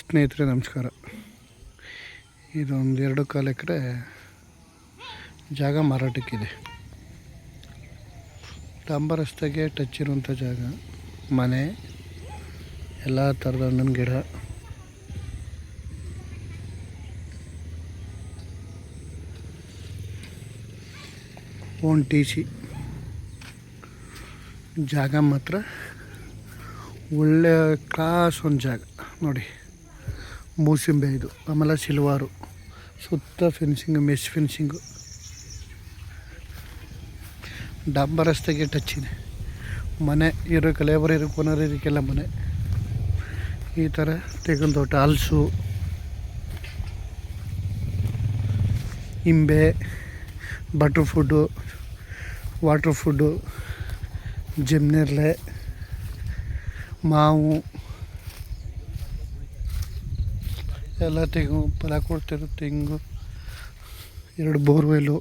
ಸ್ನೇಹಿತರೆ ನಮಸ್ಕಾರ. ಇದೊಂದು 2.25 ಎಕರೆ ಜಾಗ ಮಾರಾಟಕ್ಕಿದೆ. ಡಾಂಬರ್ ರಸ್ತೆಗೆ ಟಚ್ ಇರುವಂಥ ಜಾಗ, ಮನೆ, ಎಲ್ಲ ಥರದ ಹಣ್ಣಿನ ಗಿಡ, ಓನ್ TC. ಜಾಗ ಮಾತ್ರ ಒಳ್ಳೆ ಕ್ಲಾಸ್ ಒಂದು ಜಾಗ ನೋಡಿ. ಮೂಸಿಂಬೆ ಇದು, ಆಮೇಲೆ ಸಿಲ್ವಾರು, ಸುತ್ತ ಫೆನ್ಸಿಂಗು, ಮೆಶ್ ಫೆನ್ಸಿಂಗು, ಡಾಂಬರ್ ರಸ್ತೆಗೆ ಟಚ್ ಇದೆ. ಮನೆ ಇರೋಕ್ಕೆ, ಲೇಬರ್ ಇರೋಕ್ಕೆ, ಓನರ್ ಇರೋಕ್ಕೆಲ್ಲ ಮನೆ. ಈ ಥರ ತೆಂಗಿನ ತೋಟ, ಹಲಸು, ಇಂಬೆ, ಬಟ್ರ್ ಫುಡ್ಡು, ವಾಟ್ರ್ ಫುಡ್ಡು, ಜಮ್ನೆರ್ಲೆ, ಮಾವು ಎಲ್ಲ ತೆಂಗು, ಫಲ ಕೊಡ್ತಿರೋ ತೆಂಗು, 2 ಬೋರ್ವೆಲ್ಲು.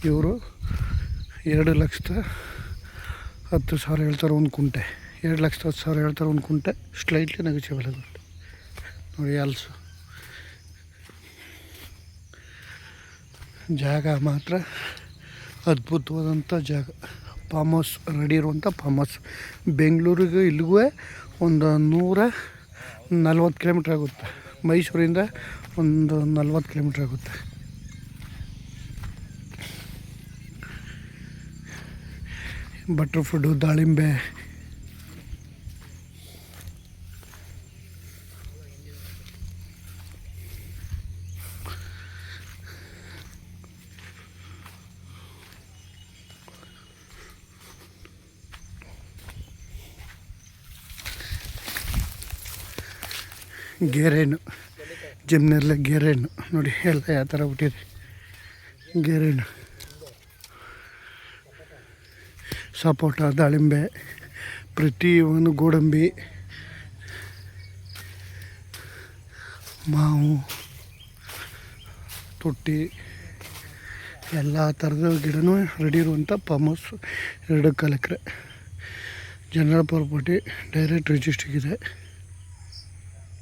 ಇವರು 2,10,000 ಹೇಳ್ತಾರೆ ಒಂದು ಕುಂಟೆ. 2,10,000 ಹೇಳ್ತಾರೆ ಒಂದು ಕುಂಟೆ. ಸ್ಲೈಟ್ಲಿ ನೆಗೋಷಿಯಬಲ್ ಆಗುತ್ತೆ ನೋಡಿ. ಹಲಸು ಜಾಗ ಮಾತ್ರ ಅದ್ಭುತವಾದಂಥ ಜಾಗ. ಫಾರ್ಮ್ ಹೌಸ್ ರೆಡಿ ಇರುವಂಥ ಫಾರ್ಮ್ ಹೌಸ್. ಬೆಂಗಳೂರಿಗೆ ಇಲ್ಲಿಗೂ ಒಂದು 140 ಕಿಲೋಮೀಟ್ರ್ ಆಗುತ್ತೆ. ಮೈಸೂರಿಂದ ಒಂದು 40 ಕಿಲೋಮೀಟ್ರ್ ಆಗುತ್ತೆ. ಬಟ್ರ್ ಫುಡ್ಡು, ದಾಳಿಂಬೆ, ಗೇರೆಹಣ್ಣು, ಜಮ್ನೆರ್ಲೆ ಗೇರೆಹಣ್ಣು ನೋಡಿ ಎಲ್ಲ ಯಾವ ಥರ ಹುಟ್ಟಿದೆ. ಗೇರೆಹಣ್ಣು, ಸಪೋಟ, ದಾಳಿಂಬೆ, ಪ್ರತಿಯೊಂದು, ಗೋಡಂಬಿ, ಮಾವು, ತೊಟ್ಟಿ, ಎಲ್ಲ ಥರದ ಗಿಡನೂ ರೆಡಿ ಇರುವಂಥ ಫಾರ್ಮ್ ಹೌಸ್. 2.25 ಎಕರೆ ಜನರಲ್ ಪ್ರಾಪರ್ಟಿ, ಡೈರೆಕ್ಟ್ ರಿಜಿಸ್ಟ್ರಿಗಿದೆ.